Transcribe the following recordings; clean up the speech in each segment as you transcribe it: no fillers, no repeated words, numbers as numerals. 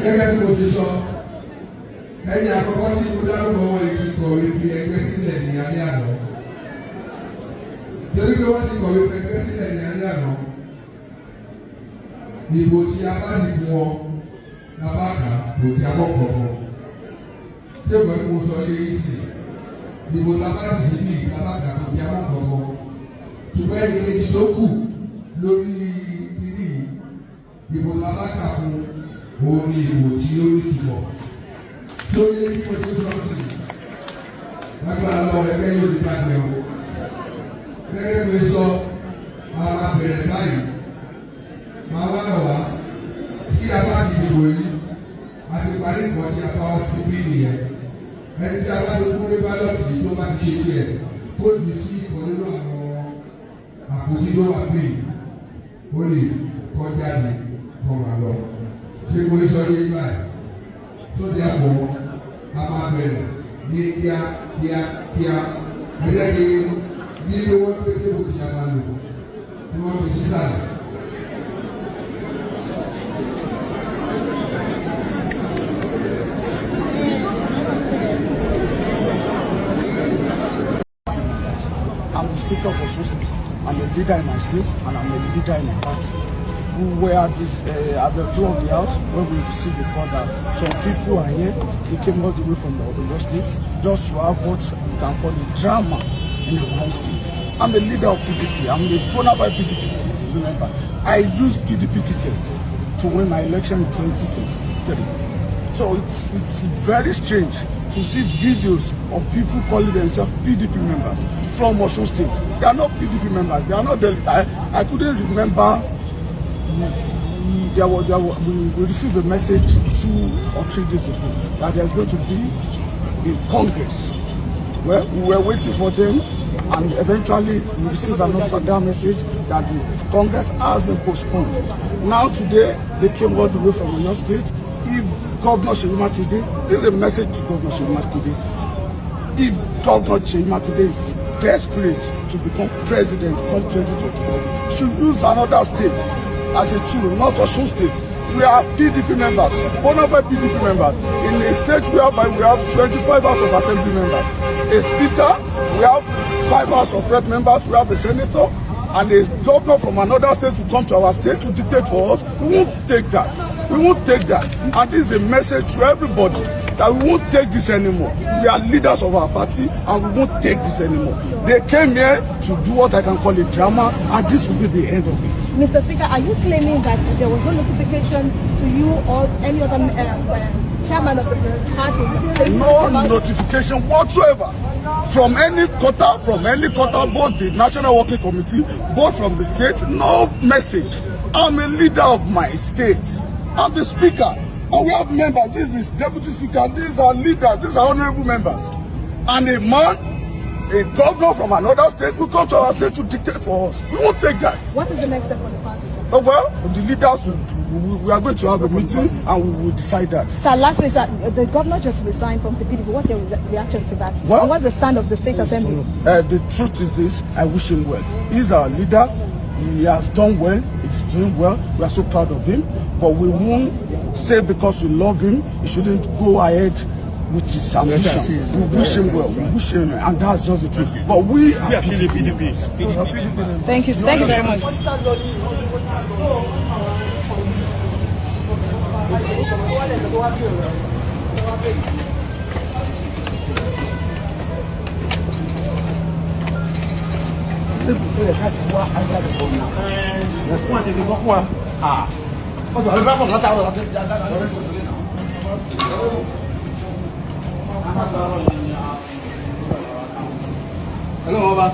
Gẹ́gẹ́ bí mo ṣe sọ, ẹni àkọ́kọ́ tí mo dárúkọ wọn yìí ti kọ̀wé fi ẹgbẹ́ sílẹ̀ ní alẹ́ àná. Torí pé wọ́n ti kọ̀wé fi ẹgbẹ́ sílẹ̀ ní alẹ́ àná. Ìbò tí a bá di fún wọn lábàkà kò jábọ̀ kọ̀ọ̀kan. Tí o gbọ́ mo sọ yé yìí sí, ìbò tá a bá di síbí lábàkà kò jábọ̀ kọ̀ọ̀kan. Ṣùgbọ́n ẹni kejì tó kù lórí kíní ìbò lábàkà fún òun ni ìwò tí ó ní jùlọ tó yẹ kí mo ṣe sọ sí lágbára lọ ẹgbẹ́ yóò ní gbàgbé o gẹ́gẹ́ bí sọ ara bẹ̀rẹ̀ báyìí máa wá lọ wá tí a bá ti dìbò yìí a ti parí nǹkan tí a bá wá sí bí nìyẹn ẹni tí a bá ti fún ní bálọ̀tì tó bá ti ṣe tiẹ̀ kó jù sí ìkan nínú àwọn àpótí tó wà bí ó lè kọ́ jáde kọ́ máa lọ. Ṣé mo sọ yé báyìí? Tó di àpò a máa bẹ̀rẹ̀ ní kíákíá. Ẹ̀jẹ̀ kí nínú wọn pé kébù tí a máa lò ní wọ́n fi sísàlẹ̀. I'm the speaker of Osun State. I'm a leader in my state and I'm a leader in my party. We were at the floor of the house when we received the call that some people are here. They came all the way from the state just to have what we can call a drama in our state. I'm the leader of PDP. I'm the bona fide PDP member. I used PDP ticket to win my election in 2023. So it's very strange to see videos of people calling themselves PDP members from Osun State. They are not PDP members. They are not. I couldn't remember. We received a message 2 or 3 days ago that there's going to be a Congress. Well, we were waiting for them, and eventually we received another message that the Congress has been postponed. Now today, they came all the way from your state. If Governor Seyi Makinde, this is a message to Governor Seyi Makinde. If Governor Seyi Makinde is desperate to become president come 2027, should use another state as a tool, not Osun State. We are PDP members, bona fide PDP members. In a state whereby we have 25 House of Assembly members, a speaker, we have 5 House of Rep members, we have a senator, and a governor from another state will come to our state to dictate for us. We won't take that. We won't take that. And this is a message to everybody that we won't take this anymore. We are leaders of our party and we won't take this anymore. They came here to do what I can call a drama, and this will be the end of it. Mr. Speaker, are you claiming that there was no notification to you or any other chairman of the party? No notification whatsoever from any quarter, both the National Working Committee, both from the state, no message. I'm a leader of my state. I'm the speaker. And we have members. This is deputy speaker. These are leaders. These are honorable members. And a man, a governor from another state will come to our state to dictate for us. We won't take that. What is the next step for the party, sir? Oh, well, the leaders, we are going to have a meeting and we will decide that. Sir, lastly, sir, the governor just resigned from the PDP. What's your reaction to that? Well, and what's the stand of the State Assembly? The truth is this, I wish him well. He's our leader. He has done well. He's doing well. We are so proud of him. But we won't say because we love him, he shouldn't go ahead with his ambition. We wish him well. We wish him, and that's just the truth. But we are PDP. Thank you. Thank you very much. Hello, Baba.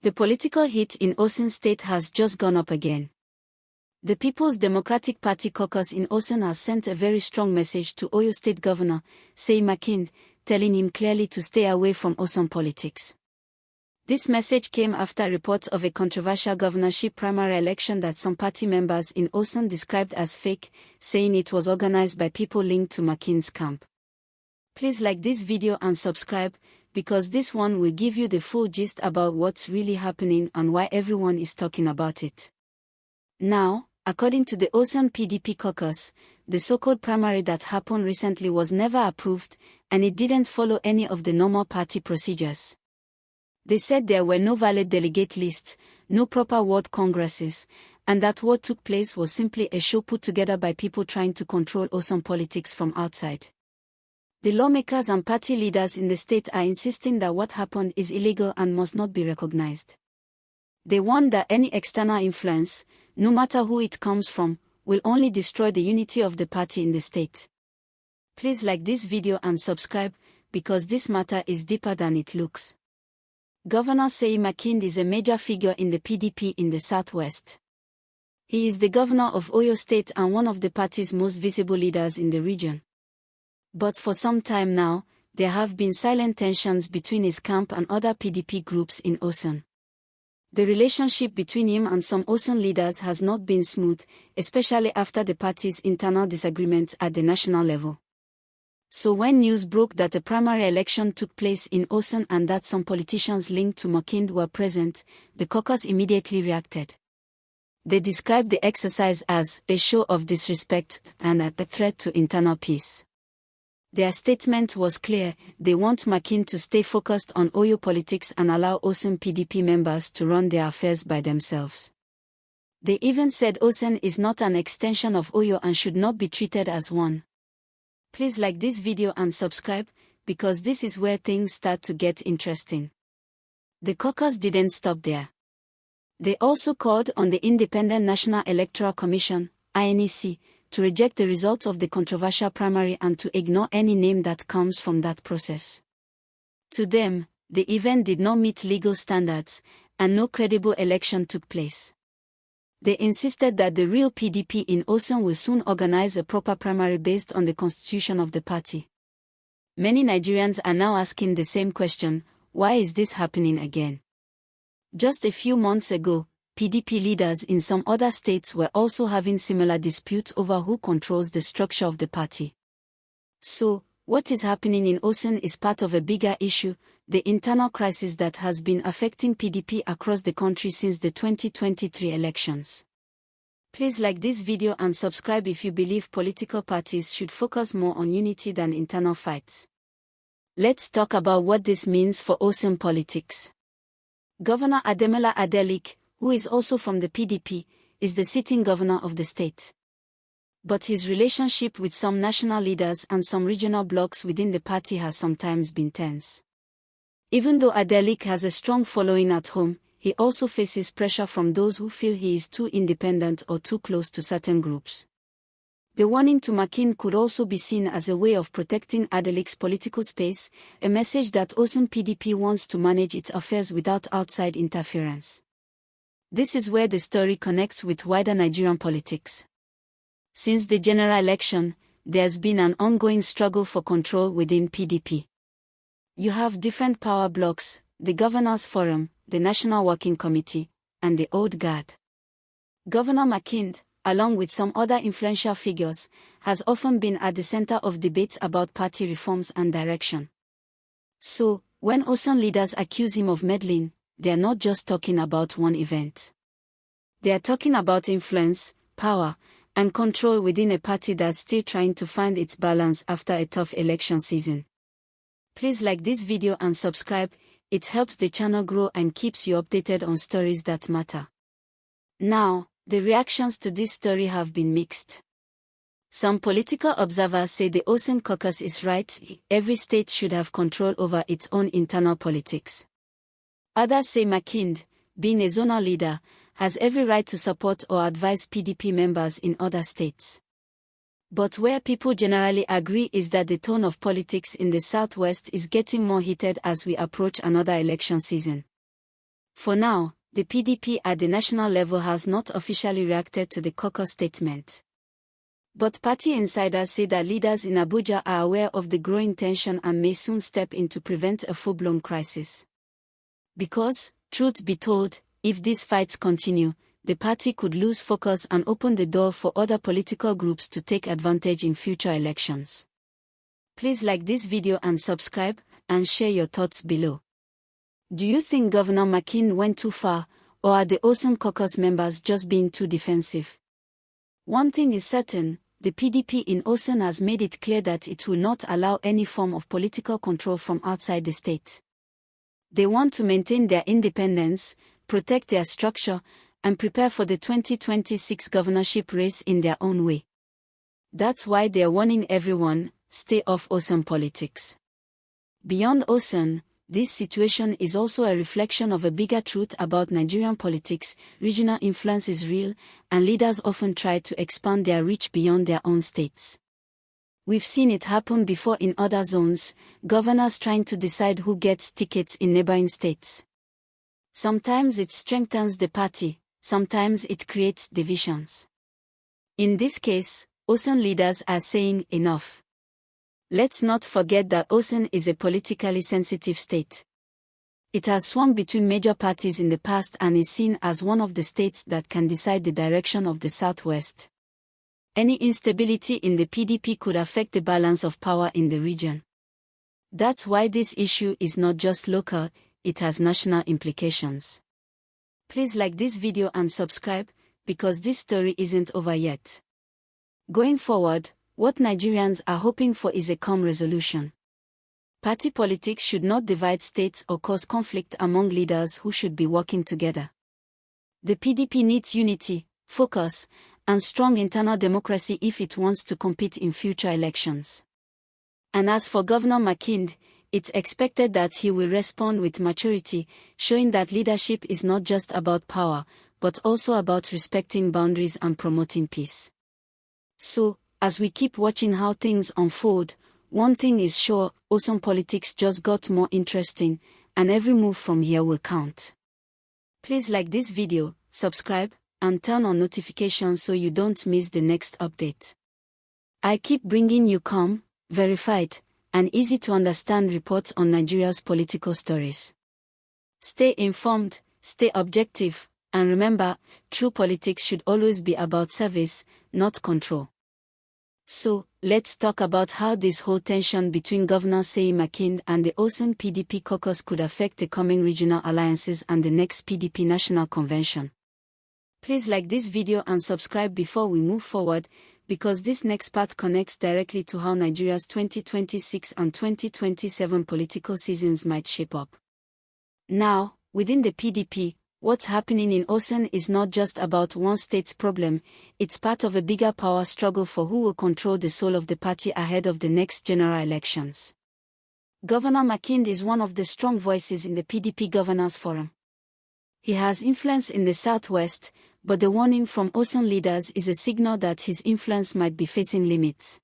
The political heat in Osun State has just gone up again. The People's Democratic Party caucus in Osun has sent a very strong message to Oyo State Governor, Seyi Makinde, telling him clearly to stay away from Osun politics. This message came after reports of a controversial governorship primary election that some party members in Osun described as fake, saying it was organized by people linked to Makinde's camp. Please like this video and subscribe, because this one will give you the full gist about what's really happening and why everyone is talking about it. Now, according to the Osun PDP caucus, the so-called primary that happened recently was never approved, and it didn't follow any of the normal party procedures. They said there were no valid delegate lists, no proper ward congresses, and that what took place was simply a show put together by people trying to control Osun politics from outside. The lawmakers and party leaders in the state are insisting that what happened is illegal and must not be recognized. They warn that any external influence, no matter who it comes from, will only destroy the unity of the party in the state. Please like this video and subscribe, because this matter is deeper than it looks. Governor Seyi Makinde is a major figure in the PDP in the southwest. He is the governor of Oyo State and one of the party's most visible leaders in the region. But for some time now, there have been silent tensions between his camp and other PDP groups in Osun. The relationship between him and some Osun leaders has not been smooth, especially after the party's internal disagreements at the national level. So when news broke that a primary election took place in Osun and that some politicians linked to Makinde were present, the caucus immediately reacted. They described the exercise as a show of disrespect and a threat to internal peace. Their statement was clear: they want Makinde to stay focused on Oyo politics and allow Osun PDP members to run their affairs by themselves. They even said Osun is not an extension of Oyo and should not be treated as one. Please like this video and subscribe, because this is where things start to get interesting. The caucus didn't stop there. They also called on the Independent National Electoral Commission, INEC, to reject the results of the controversial primary and to ignore any name that comes from that process. To them, the event did not meet legal standards, and no credible election took place. They insisted that the real PDP in Osun will soon organize a proper primary based on the constitution of the party. Many Nigerians are now asking the same question: why is this happening again? Just a few months ago, PDP leaders in some other states were also having similar disputes over who controls the structure of the party. So, what is happening in Osun is part of a bigger issue, the internal crisis that has been affecting PDP across the country since the 2023 elections. Please like this video and subscribe if you believe political parties should focus more on unity than internal fights. Let's talk about what this means for Osun politics. Governor Ademola Adeleke, who is also from the PDP, is the sitting governor of the state. But his relationship with some national leaders and some regional blocs within the party has sometimes been tense. Even though Adeleke has a strong following at home, he also faces pressure from those who feel he is too independent or too close to certain groups. The warning to Makinde could also be seen as a way of protecting Adeleke's political space, a message that Osun PDP wants to manage its affairs without outside interference. This is where the story connects with wider Nigerian politics. Since the general election, there's been an ongoing struggle for control within PDP. You have different power blocks: the Governors Forum, the National Working Committee, and the Old Guard. Governor Makinde, along with some other influential figures, has often been at the center of debates about party reforms and direction. So, when Osun leaders accuse him of meddling, they are not just talking about one event. They are talking about influence, power, and control within a party that's still trying to find its balance after a tough election season. Please like this video and subscribe, it helps the channel grow and keeps you updated on stories that matter. Now, the reactions to this story have been mixed. Some political observers say the Osun caucus is right: every state should have control over its own internal politics. Others say Makinde, being a zonal leader, has every right to support or advise PDP members in other states. But where people generally agree is that the tone of politics in the southwest is getting more heated as we approach another election season. For now, the PDP at the national level has not officially reacted to the caucus statement. But party insiders say that leaders in Abuja are aware of the growing tension and may soon step in to prevent a full-blown crisis. Because, truth be told, if these fights continue, the party could lose focus and open the door for other political groups to take advantage in future elections. Please like this video and subscribe, and share your thoughts below. Do you think Governor Makinde went too far, or are the Osun caucus members just being too defensive? One thing is certain, the PDP in Osun has made it clear that it will not allow any form of political control from outside the state. They want to maintain their independence, protect their structure, and prepare for the 2026 governorship race in their own way. That's why they are warning everyone, stay off Osun politics. Beyond Osun, this situation is also a reflection of a bigger truth about Nigerian politics. Regional influence is real, and leaders often try to expand their reach beyond their own states. We've seen it happen before in other zones, governors trying to decide who gets tickets in neighboring states. Sometimes it strengthens the party, sometimes it creates divisions. In this case, Osun leaders are saying enough. Let's not forget that Osun is a politically sensitive state. It has swung between major parties in the past and is seen as one of the states that can decide the direction of the Southwest. Any instability in the PDP could affect the balance of power in the region. That's why this issue is not just local, it has national implications. Please like this video and subscribe, because this story isn't over yet. Going forward, what Nigerians are hoping for is a calm resolution. Party politics should not divide states or cause conflict among leaders who should be working together. The PDP needs unity, focus, and strong internal democracy if it wants to compete in future elections. And as for Governor Makinde, it's expected that he will respond with maturity, showing that leadership is not just about power, but also about respecting boundaries and promoting peace. So, as we keep watching how things unfold, one thing is sure, Osun politics just got more interesting, and every move from here will count. Please like this video, subscribe, and turn on notifications so you don't miss the next update. I keep bringing you calm, verified, and easy to understand reports on Nigeria's political stories. Stay informed, stay objective, and remember, true politics should always be about service, not control. So, let's talk about how this whole tension between Governor Seyi Makinde and the Osun PDP caucus could affect the coming regional alliances and the next PDP National Convention. Please like this video and subscribe before we move forward, because this next part connects directly to how Nigeria's 2026 and 2027 political seasons might shape up. Now, within the PDP, what's happening in Osun is not just about one state's problem, it's part of a bigger power struggle for who will control the soul of the party ahead of the next general elections. Governor Makinde is one of the strong voices in the PDP Governors Forum. He has influence in the Southwest, but the warning from Osun leaders is a signal that his influence might be facing limits.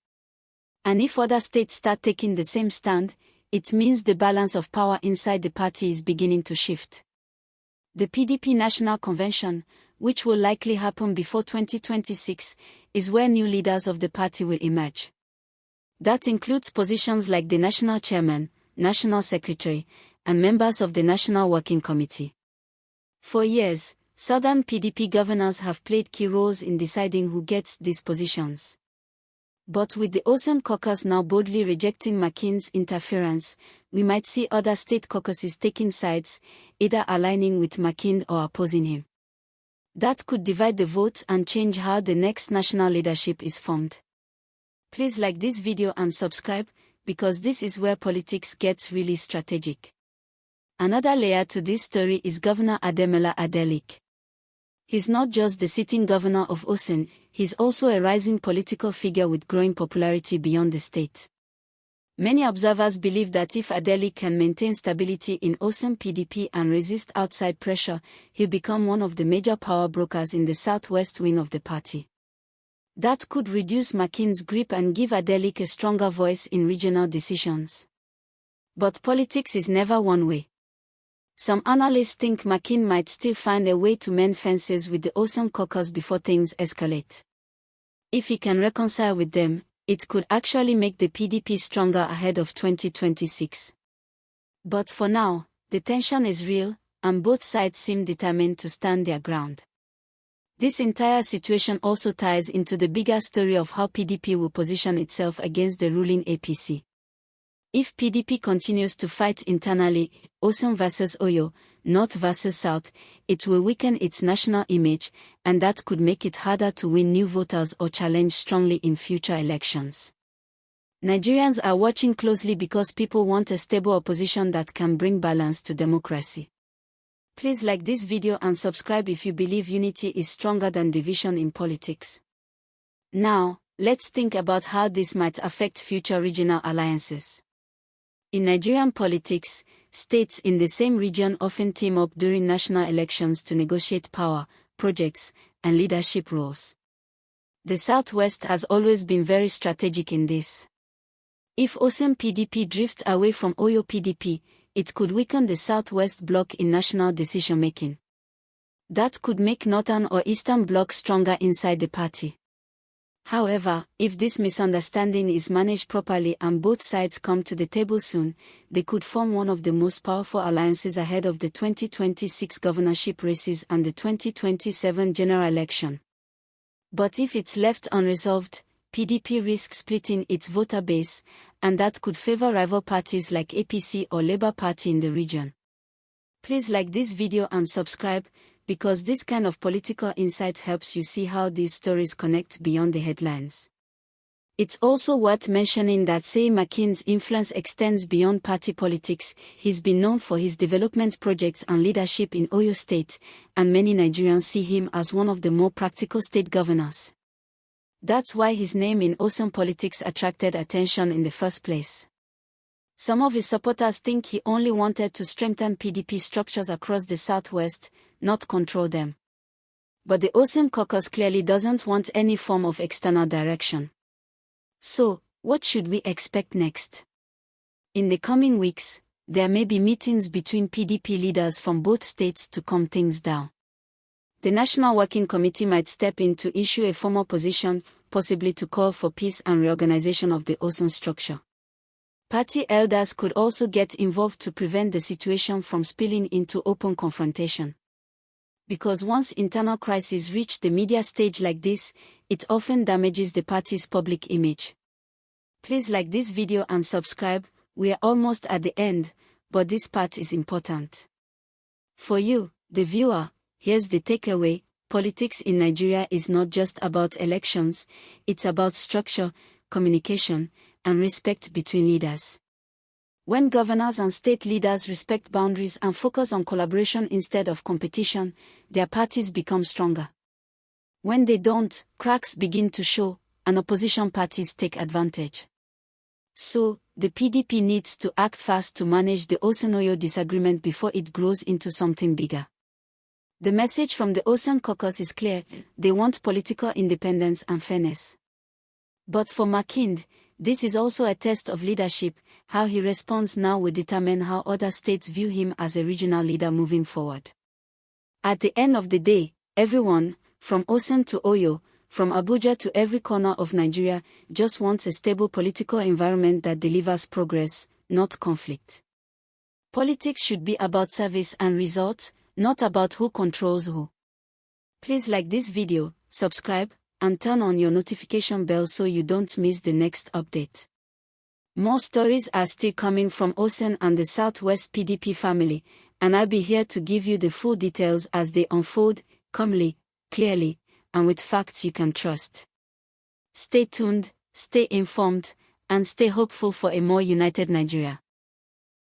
And if other states start taking the same stand, it means the balance of power inside the party is beginning to shift. The PDP National Convention, which will likely happen before 2026, is where new leaders of the party will emerge. That includes positions like the National Chairman, National Secretary, and members of the National Working Committee. For years, Southern PDP governors have played key roles in deciding who gets these positions. But with the Osun caucus now boldly rejecting Makinde's interference, we might see other state caucuses taking sides, either aligning with Makinde or opposing him. That could divide the vote and change how the next national leadership is formed. Please like this video and subscribe, because this is where politics gets really strategic. Another layer to this story is Governor Ademola Adeleke. He's not just the sitting governor of Osun, he's also a rising political figure with growing popularity beyond the state. Many observers believe that if Adeleke can maintain stability in Osun PDP and resist outside pressure, he'll become one of the major power brokers in the southwest wing of the party. That could reduce Makinde's grip and give Adeleke a stronger voice in regional decisions. But politics is never one way. Some analysts think Makinde might still find a way to mend fences with the Osun caucus before things escalate. If he can reconcile with them, it could actually make the PDP stronger ahead of 2026. But for now, the tension is real, and both sides seem determined to stand their ground. This entire situation also ties into the bigger story of how PDP will position itself against the ruling APC. If PDP continues to fight internally, Osun versus Oyo, North versus South, it will weaken its national image, and that could make it harder to win new voters or challenge strongly in future elections. Nigerians are watching closely because people want a stable opposition that can bring balance to democracy. Please like this video and subscribe if you believe unity is stronger than division in politics. Now, let's think about how this might affect future regional alliances. In Nigerian politics, states in the same region often team up during national elections to negotiate power, projects, and leadership roles. The Southwest has always been very strategic in this. If Osun PDP drifts away from Oyo PDP, it could weaken the Southwest bloc in national decision-making. That could make Northern or Eastern blocs stronger inside the party. However, if this misunderstanding is managed properly and both sides come to the table soon, they could form one of the most powerful alliances ahead of the 2026 governorship races and the 2027 general election. But if it's left unresolved, PDP risks splitting its voter base, and that could favor rival parties like APC or Labour Party in the region. Please like this video and subscribe, because this kind of political insight helps you see how these stories connect beyond the headlines. It's also worth mentioning that Seyi Makinde's influence extends beyond party politics. He's been known for his development projects and leadership in Oyo State, and many Nigerians see him as one of the more practical state governors. That's why his name in Osun politics attracted attention in the first place. Some of his supporters think he only wanted to strengthen PDP structures across the Southwest, not control them. But the Osun caucus clearly doesn't want any form of external direction. So, what should we expect next? In the coming weeks, there may be meetings between PDP leaders from both states to calm things down. The National Working Committee might step in to issue a formal position, possibly to call for peace and reorganization of the Osun structure. Party elders could also get involved to prevent the situation from spilling into open confrontation. Because once internal crises reach the media stage like this, it often damages the party's public image. Please like this video and subscribe. We are almost at the end, but this part is important. For you, the viewer, here's the takeaway: politics in Nigeria is not just about elections, it's about structure, communication, and respect between leaders. When governors and state leaders respect boundaries and focus on collaboration instead of competition, their parties become stronger. When they don't, cracks begin to show, and opposition parties take advantage. So, the PDP needs to act fast to manage the Osun-Oyo disagreement before it grows into something bigger. The message from the Osun caucus is clear: they want political independence and fairness. But for Makinde, this is also a test of leadership. How he responds now will determine how other states view him as a regional leader moving forward. At the end of the day, everyone, from Osun to Oyo, from Abuja to every corner of Nigeria, just wants a stable political environment that delivers progress, not conflict. Politics should be about service and results, not about who controls who. Please like this video, subscribe, and turn on your notification bell so you don't miss the next update. More stories are still coming from Osun and the Southwest PDP family, and I'll be here to give you the full details as they unfold, calmly, clearly, and with facts you can trust. Stay tuned, stay informed, and stay hopeful for a more united Nigeria.